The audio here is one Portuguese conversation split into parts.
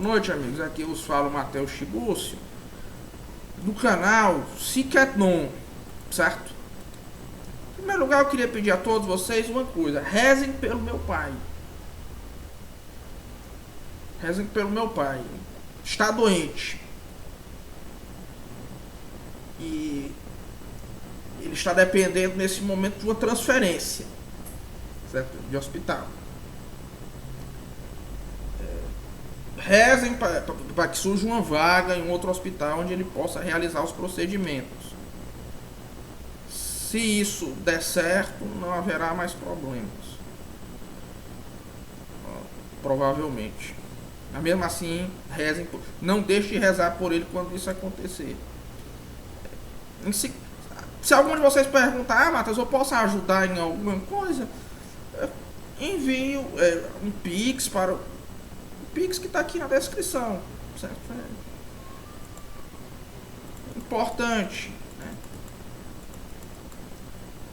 Boa noite, amigos. Aqui vos fala o Matheus Chibúcio, do canal Cicatnon, certo? Em primeiro lugar, eu queria pedir a todos vocês uma coisa: rezem pelo meu pai. Rezem pelo meu pai. Está doente. E ele está dependendo nesse momento de uma transferência, certo? De hospital. Rezem para que surja uma vaga em outro hospital onde ele possa realizar os procedimentos. Se isso der certo, não haverá mais problemas. Provavelmente. Mas mesmo assim, rezem. Não deixe de rezar por ele quando isso acontecer. Se algum de vocês perguntar, Matheus, eu posso ajudar em alguma coisa? Envio um Pix para o Pix que está aqui na descrição, certo? É importante, né?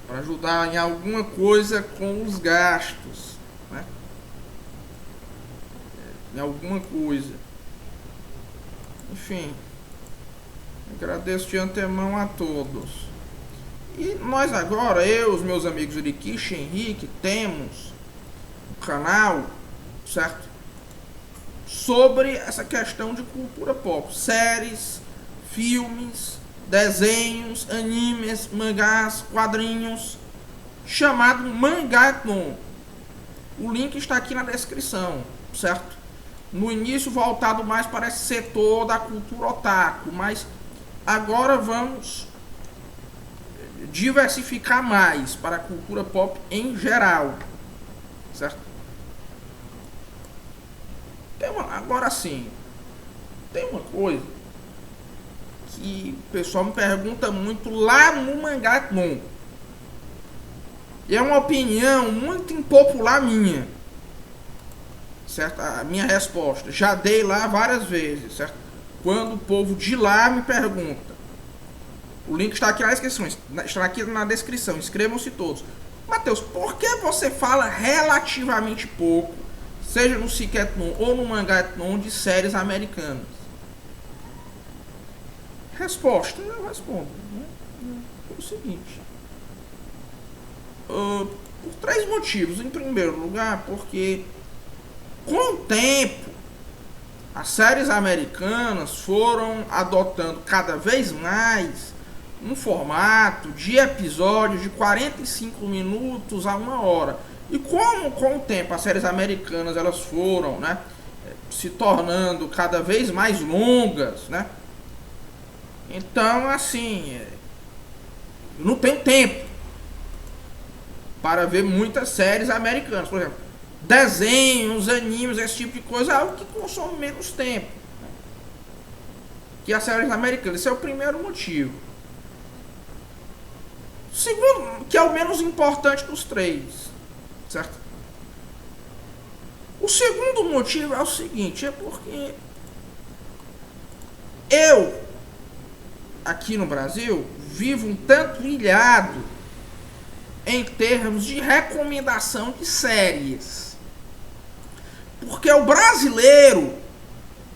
Para ajudar em alguma coisa com os gastos, né? Em alguma coisa. Enfim, agradeço de antemão a todos. E nós agora, eu, os meus amigos Uriquiche e Henrique, temos um canal, certo? Sobre essa questão de cultura pop, séries, filmes, desenhos, animes, mangás, quadrinhos, chamado Mangatnon. O link está aqui na descrição, certo? No início voltado mais para esse setor da cultura otaku, mas agora vamos diversificar mais para a cultura pop em geral, certo? Agora sim, tem uma coisa que o pessoal me pergunta muito lá no Mangatnon. E é uma opinião muito impopular minha, certo? A minha resposta, já dei lá várias vezes, certo? Quando o povo de lá me pergunta. O link está aqui na descrição, inscrevam-se todos. Matheus, por que você fala relativamente pouco, seja no Cicatnon ou no Mangatnon, de séries americanas? Resposta, eu respondo, né? O seguinte, por 3 motivos. Em primeiro lugar, porque com o tempo as séries americanas foram adotando cada vez mais um formato de episódios de 45 minutos a 1 hora. E como com o tempo as séries americanas elas foram, né, se tornando cada vez mais longas, né? Então, assim, eu não tenho tempo para ver muitas séries americanas. Por exemplo, desenhos, animes, esse tipo de coisa é algo que consome menos tempo que as séries americanas. Esse é o primeiro motivo. Segundo, que é o menos importante dos 3, certo? O segundo motivo é o seguinte, é porque eu, aqui no Brasil, vivo um tanto ilhado em termos de recomendação de séries. Porque o brasileiro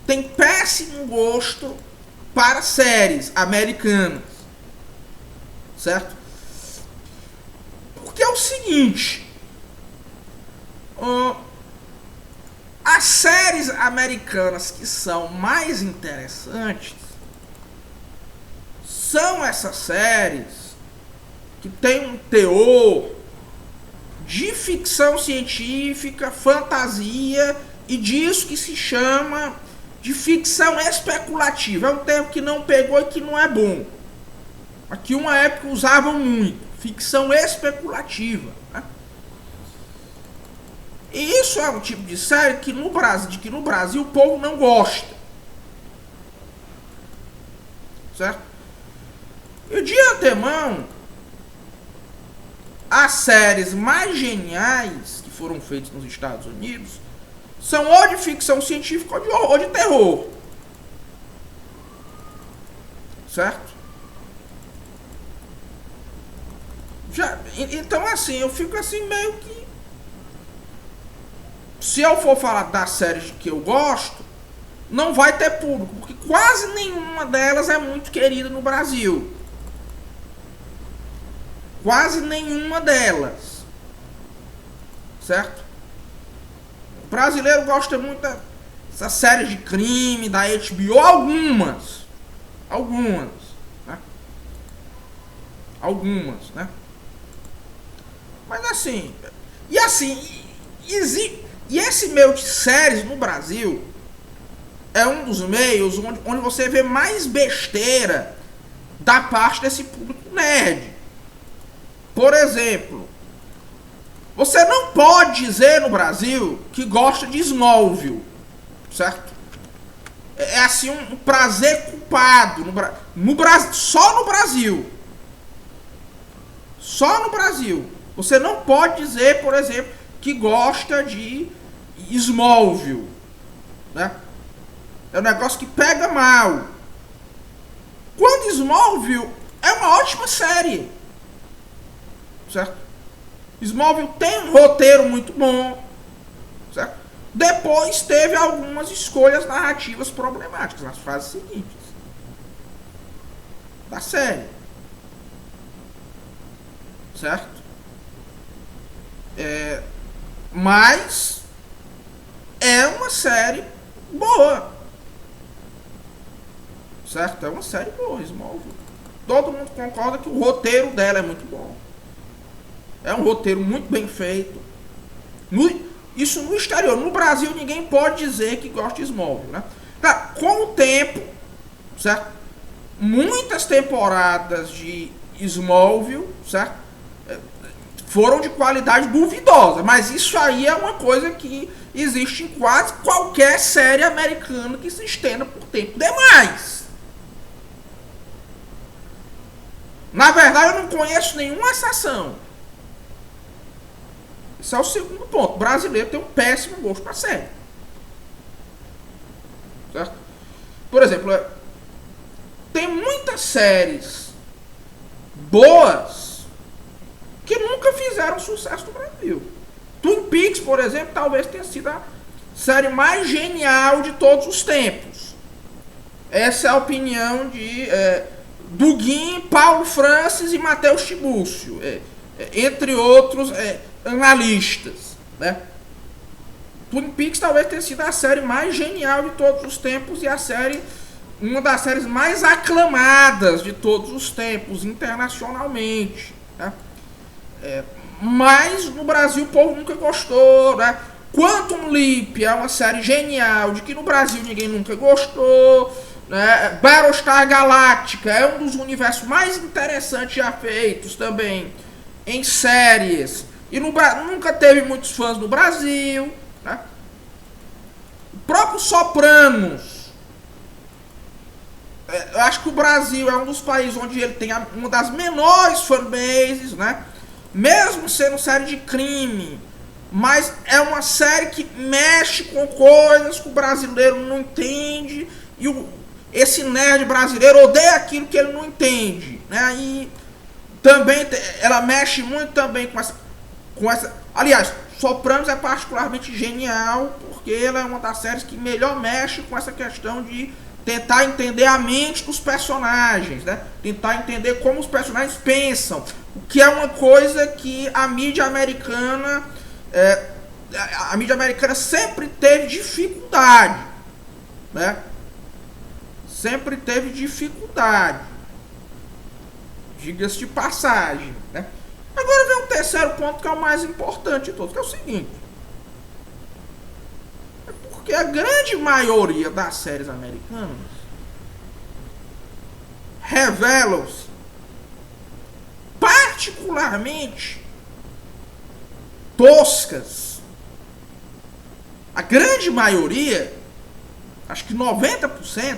tem péssimo gosto para séries americanas, certo? Porque é o seguinte, as séries americanas que são mais interessantes são essas séries que tem um teor de ficção científica, fantasia e disso que se chama de ficção especulativa. É um termo que não pegou e que não é bom. Aqui uma época usavam muito. Ficção especulativa, né? E isso é um tipo de série que no Brasil o povo não gosta, certo? E de antemão, as séries mais geniais que foram feitas nos Estados Unidos são ou de ficção científica ou de terror, certo? Então, assim, eu fico assim meio que, se eu for falar das séries que eu gosto, não vai ter público, porque quase nenhuma delas é muito querida no Brasil. Quase nenhuma delas. Certo? O brasileiro gosta muito dessas séries de crime da HBO, algumas. Né? Algumas, né? Mas assim, e esse meio de séries no Brasil é um dos meios onde você vê mais besteira da parte desse público nerd. Por exemplo, você não pode dizer no Brasil que gosta de Smallville, certo? É assim um prazer culpado no Brasil, só no Brasil. Só no Brasil. Você não pode dizer, por exemplo, que gosta de Smallville, né? É um negócio que pega mal. Quando Smallville é uma ótima série, certo? Smallville tem um roteiro muito bom, certo? Depois teve algumas escolhas narrativas problemáticas nas fases seguintes da série, certo? Mas é uma série boa, certo? É uma série boa, Smallville. Todo mundo concorda que o roteiro dela é muito bom. É um roteiro muito bem feito. Isso no exterior. No Brasil ninguém pode dizer que gosta de Smallville, né? Tá, com o tempo, certo? Muitas temporadas de Smallville, certo? Foram de qualidade duvidosa, mas isso aí é uma coisa que existe em quase qualquer série americana que se estenda por tempo demais. Na verdade, eu não conheço nenhuma exceção. Esse é o segundo ponto. O brasileiro tem um péssimo gosto para série. Certo? Por exemplo, tem muitas séries boas que nunca fizeram sucesso no Brasil. Twin Peaks, por exemplo, talvez tenha sido a série mais genial de todos os tempos. Essa é a opinião de Dugin, Paulo Francis e Matheus Tibúrcio, entre outros analistas, né? Twin Peaks talvez tenha sido a série mais genial de todos os tempos e uma das séries mais aclamadas de todos os tempos internacionalmente, né? Mas no Brasil o povo nunca gostou, né? Quantum Leap é uma série genial de que no Brasil ninguém nunca gostou, né? Battlestar Galactica é um dos universos mais interessantes já feitos também em séries e nunca teve muitos fãs no Brasil, né? O próprio Sopranos, eu acho que o Brasil é um dos países onde ele tem uma das menores fanbases, né? Mesmo sendo série de crime, mas é uma série que mexe com coisas que o brasileiro não entende e esse nerd brasileiro odeia aquilo que ele não entende, né? E também ela mexe muito também com essa. Aliás, Sopranos é particularmente genial porque ela é uma das séries que melhor mexe com essa questão de tentar entender a mente dos personagens, né? Tentar entender como os personagens pensam, o que é uma coisa que a mídia americana sempre teve dificuldade, né? Sempre teve dificuldade, diga-se de passagem, né? Agora vem um terceiro ponto que é o mais importante de todos, que é o seguinte: porque a grande maioria das séries americanas revelam-se particularmente toscas. A grande maioria, acho que 90%,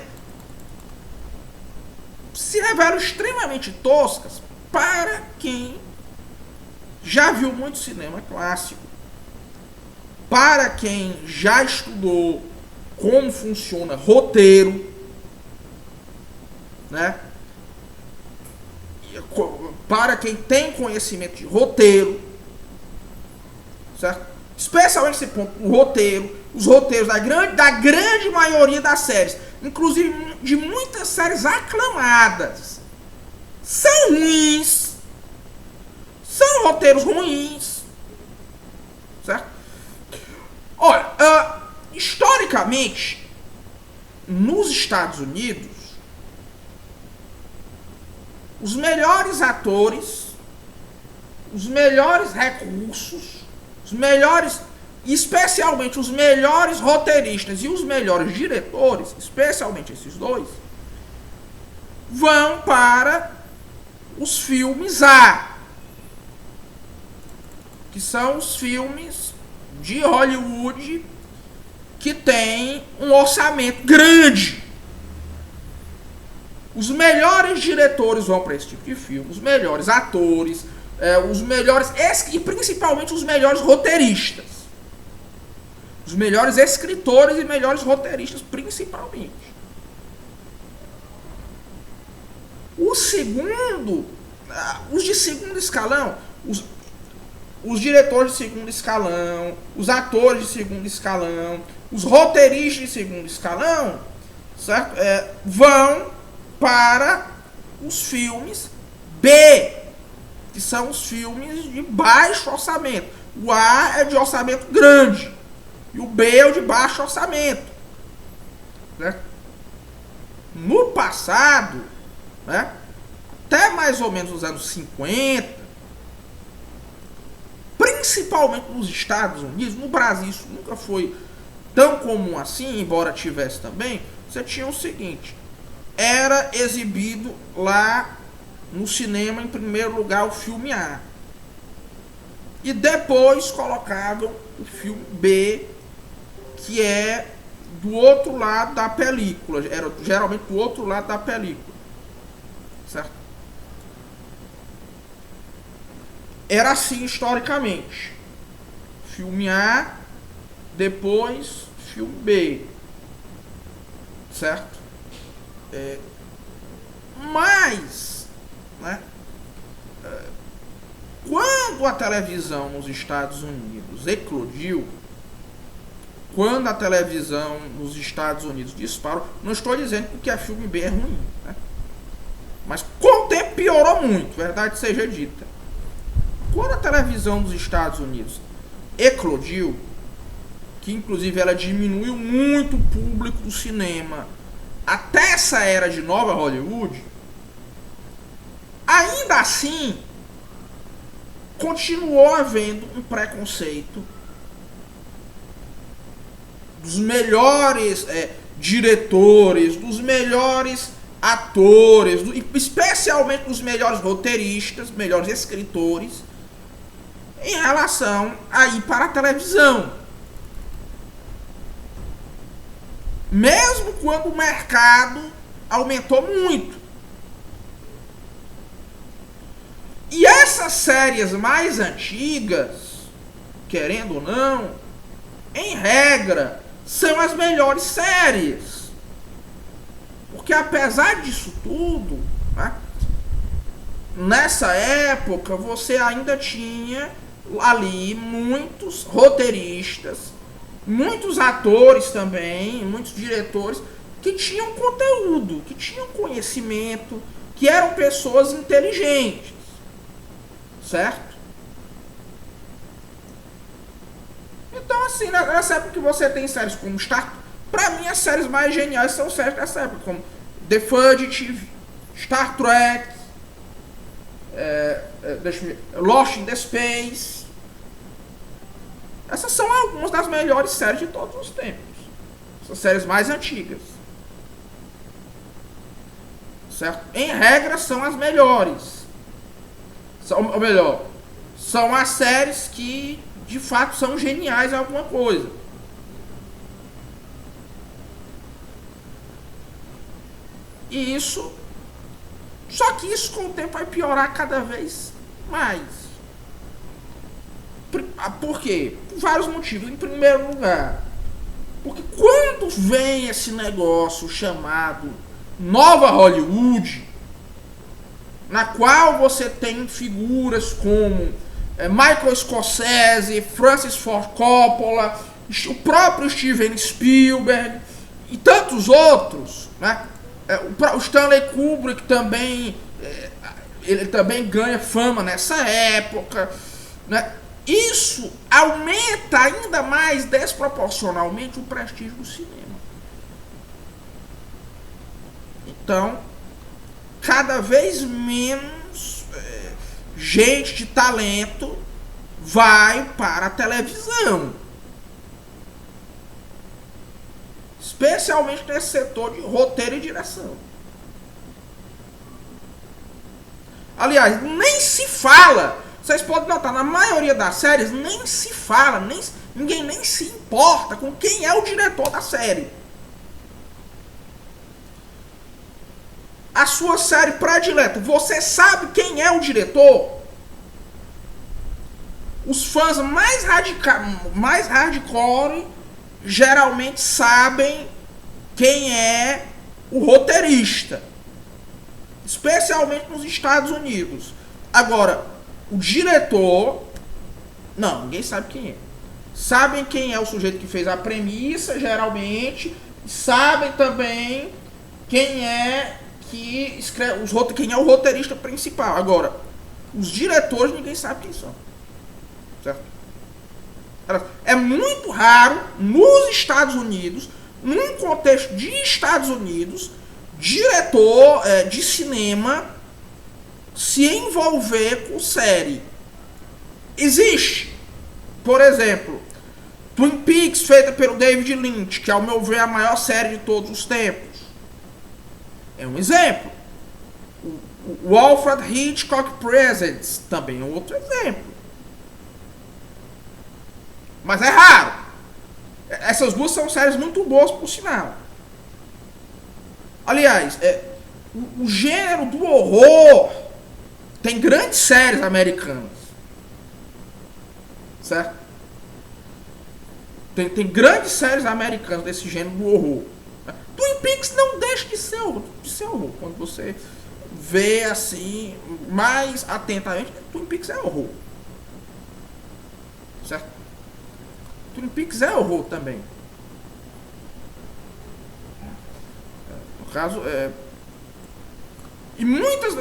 se revelam extremamente toscas para quem já viu muito cinema clássico, para quem já estudou como funciona roteiro, né? Para quem tem conhecimento de roteiro, certo? Especialmente esse ponto, o roteiro, os roteiros da grande maioria das séries, inclusive de muitas séries aclamadas, são ruins, são roteiros ruins, certo? Olha, historicamente, nos Estados Unidos, os melhores atores, os melhores recursos, os melhores, especialmente os melhores roteiristas e os melhores diretores, especialmente esses dois, vão para os filmes A, que são os filmes de Hollywood que tem um orçamento grande. Os melhores diretores vão para esse tipo de filme, os melhores atores, os melhores, e principalmente os melhores roteiristas. Os melhores escritores e melhores roteiristas, principalmente. O segundo, os de segundo escalão, os diretores de segundo escalão, os atores de segundo escalão, os roteiristas de segundo escalão, certo? Vão para os filmes B, que são os filmes de baixo orçamento. O A é de orçamento grande e o B é o de baixo orçamento, né? No passado, né, até mais ou menos os anos 50, principalmente nos Estados Unidos, no Brasil isso nunca foi tão comum assim, embora tivesse também, você tinha o seguinte: era exibido lá no cinema, em primeiro lugar, o filme A. E depois colocavam o filme B, que é do outro lado da película. Era geralmente do outro lado da película. Certo? Era assim historicamente. Filme A, depois filme B. Certo? Mas, né, quando a televisão nos Estados Unidos eclodiu, quando a televisão nos Estados Unidos disparou, não estou dizendo que o que é filme B é ruim, né? Mas com o tempo piorou muito, verdade seja dita. Quando a televisão dos Estados Unidos eclodiu, que inclusive ela diminuiu muito o público do cinema até essa era de nova Hollywood, ainda assim continuou havendo um preconceito dos melhores diretores, dos melhores atores, especialmente dos melhores roteiristas, melhores escritores, em relação a ir para a televisão. Mesmo quando o mercado aumentou muito. E essas séries mais antigas, querendo ou não, em regra, são as melhores séries. Porque apesar disso tudo, né, nessa época você ainda tinha ali muitos roteiristas, muitos atores também, muitos diretores que tinham conteúdo, que tinham conhecimento, que eram pessoas inteligentes, certo? Então assim, nessa época que você tem séries como pra mim as séries mais geniais são séries dessa época, como The Fugitive, Star Trek, Lost in the Space. Essas são algumas das melhores séries de todos os tempos. São séries mais antigas. Certo? Em regra, são as melhores. Ou melhor, são as séries que, de fato, são geniais em alguma coisa. E isso... Só que isso, com o tempo, vai piorar cada vez mais. Por quê? Por vários motivos. Em primeiro lugar, porque quando vem esse negócio chamado Nova Hollywood, na qual você tem figuras como Michael Scorsese, Francis Ford Coppola, o próprio Steven Spielberg e tantos outros, né? O Stanley Kubrick também, ele também ganha fama nessa época, né? Isso aumenta ainda mais desproporcionalmente o prestígio do cinema. Então, cada vez menos gente de talento vai para a televisão. Especialmente nesse setor de roteiro e direção. Aliás, nem se fala. Vocês podem notar, na maioria das séries, nem se fala, ninguém nem se importa com quem é o diretor da série. A sua série predileta, você sabe quem é o diretor? Os fãs mais hardcore geralmente sabem quem é o roteirista, especialmente nos Estados Unidos. Agora, o diretor, não, ninguém sabe quem é. Sabem quem é o sujeito que fez a premissa, geralmente, sabem também quem é que escreve quem é o roteirista principal. Agora, os diretores ninguém sabe quem são, certo? É muito raro nos Estados Unidos, num contexto de Estados Unidos, diretor de cinema se envolver com série. Existe, por exemplo, Twin Peaks, feita pelo David Lynch, que ao meu ver é a maior série de todos os tempos. É um exemplo. O Alfred Hitchcock Presents também é outro exemplo. Mas é raro. Essas duas são séries muito boas, por sinal. Aliás, o gênero do horror tem grandes séries americanas. Certo? Tem grandes séries americanas desse gênero do horror. Twin Peaks não deixa de ser horror. Quando você vê assim, mais atentamente, Twin Peaks é horror. Certo? Twin Peaks é horror também. No caso, e muitas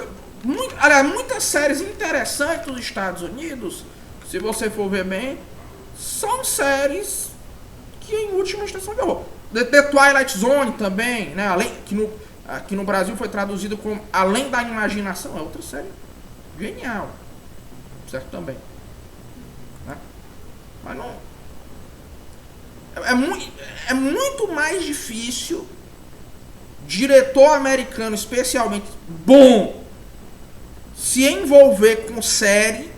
séries interessantes dos Estados Unidos, se você for ver bem, são séries que em última instância de horror. The Twilight Zone também, né? Aqui no Brasil foi traduzido como Além da Imaginação, é outra série genial, certo? Também, né? Mas não é muito mais difícil diretor americano, especialmente bom, se envolver com série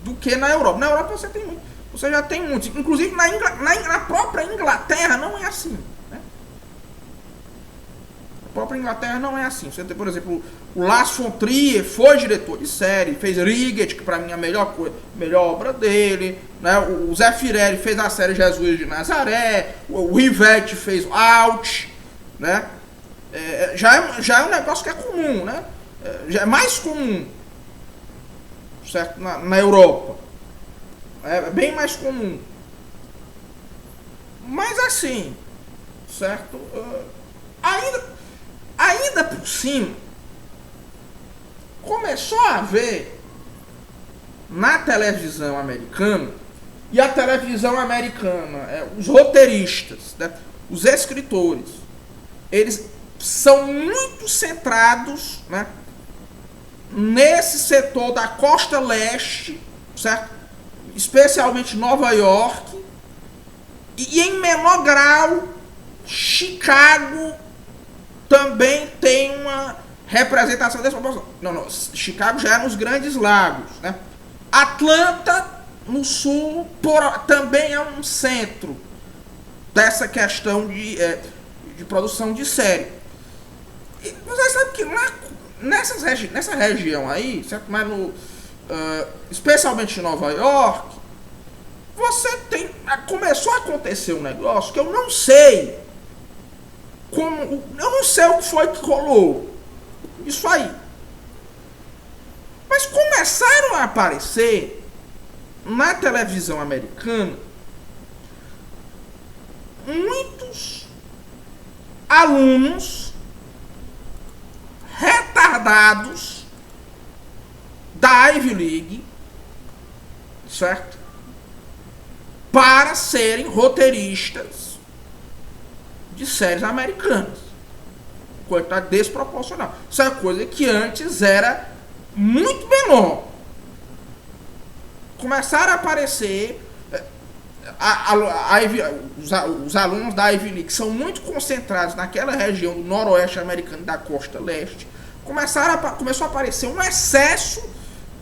do que na Europa. Na Europa você já tem muitos. Inclusive na própria Inglaterra não é assim, né? A própria Inglaterra não é assim. Você tem, por exemplo, o Lars von Trier foi diretor de série, fez Riget, que pra mim é a melhor obra dele, né? O Zé Firelli fez a série Jesus de Nazaré, o Rivette fez Out, né? Já é um negócio que é comum, né? Já é mais comum, certo? Na Europa. É bem mais comum. Mas assim, certo? Ainda por cima, começou a haver na televisão americana, e a televisão americana, os roteiristas, né, os escritores, eles são muito centrados, né, nesse setor da costa leste, certo? Especialmente Nova York, e em menor grau Chicago também tem uma representação dessa proporção. Não, Chicago já é nos Grandes Lagos, né? Atlanta, no sul, também é um centro dessa questão de produção de série. E você sabe que nessa região aí, certo? Mas especialmente em Nova York, começou a acontecer um negócio que eu não sei o que foi que rolou isso aí, mas começaram a aparecer na televisão americana muitos alunos retardados da Ivy League, certo? Para serem roteiristas de séries americanas. Quantidade desproporcional. Isso é uma coisa que antes era muito menor. Começaram a aparecer os alunos da Ivy League, que são muito concentrados naquela região do noroeste americano e da costa leste. Começou a aparecer um excesso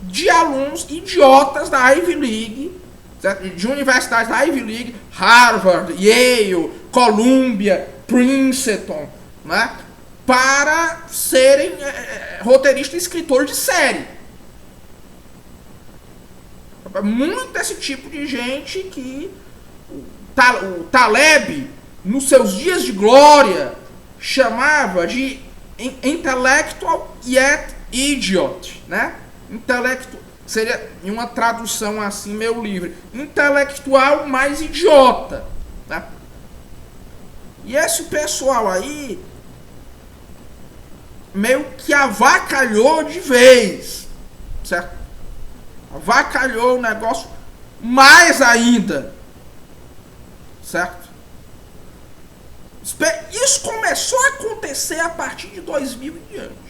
de alunos idiotas da Ivy League, certo? De universidades da Ivy League, Harvard, Yale, Columbia, Princeton, né? Para serem roteiristas e escritores de série. Muito desse tipo de gente que o Taleb, nos seus dias de glória, chamava de intellectual yet idiot, né? Intelectual seria, em uma tradução assim meio livre, intelectual mais idiota, né? E esse pessoal aí meio que avacalhou de vez, certo? Avacalhou o negócio mais ainda, certo? Isso começou a acontecer a partir de 2000 e diante.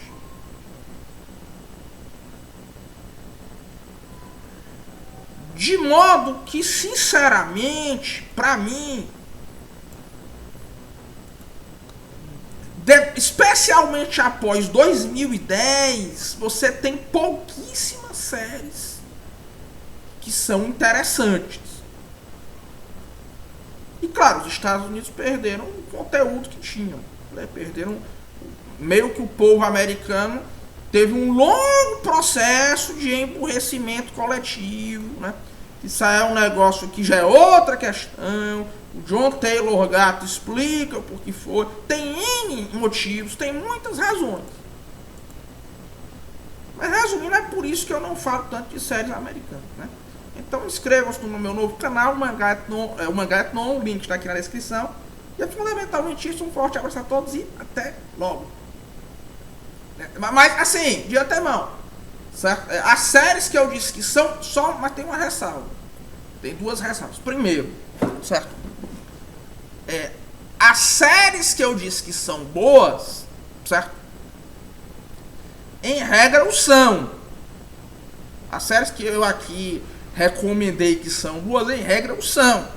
De modo que, sinceramente, para mim, especialmente após 2010, você tem pouquíssimas séries que são interessantes. E claro, os Estados Unidos perderam o conteúdo que tinham, né? Perderam, meio que o povo americano teve um longo processo de emburrecimento coletivo, né? Isso é um negócio que já é outra questão. O John Taylor Gatto explica o porquê foi. Tem N motivos, tem muitas razões. Mas resumindo, é por isso que eu não falo tanto de séries americanas, né? Então inscrevam-se no meu novo canal, o Mangá é Non, o link está aqui na descrição. E é fundamentalmente isso, um forte abraço a todos e até logo. Mas assim, de antemão, certo? As séries que eu disse que são só, mas tem uma ressalva. Tem duas ressalvas. Primeiro, certo? As séries que eu disse que são boas, certo? Em regra o são. As séries que eu aqui recomendei que são boas, em regra o são,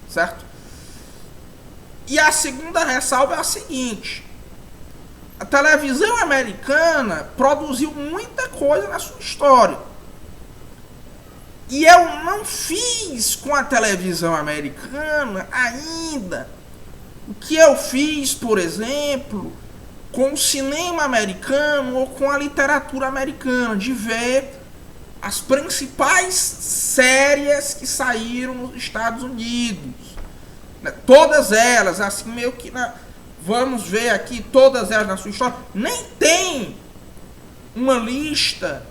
certo? E a segunda ressalva é a seguinte: a televisão americana produziu muita coisa na sua história. E eu não fiz com a televisão americana ainda o que eu fiz, por exemplo, com o cinema americano ou com a literatura americana, de ver as principais séries que saíram nos Estados Unidos. Todas elas, assim, meio que vamos ver aqui, todas elas na sua história. Nem tem uma lista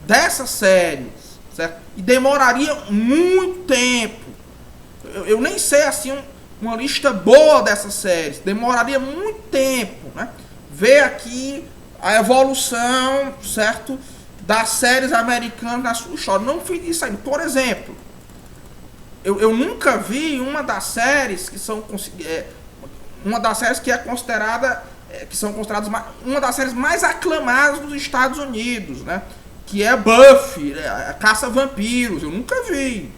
dessas séries, certo? E demoraria muito tempo. Eu nem sei, assim, uma lista boa dessas séries. Demoraria muito tempo, né? Ver aqui a evolução, certo? Das séries americanas na sua história. Não fiz isso ainda. Por exemplo, eu nunca vi uma das séries que são uma das séries que é considerada que são consideradas uma das séries mais aclamadas dos Estados Unidos, né? Que é Buffy, a Caça a Vampiros. Eu nunca vi,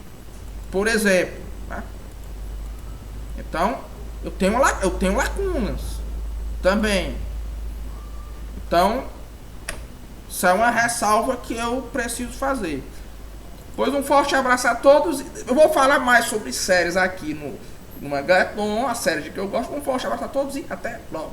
por exemplo, né? Então eu tenho lacunas também. Então isso é uma ressalva que eu preciso fazer. Pois um forte abraço a todos. Eu vou falar mais sobre séries aqui no Mangá é Non, a série que eu gosto. Um forte abraço a todos e até logo.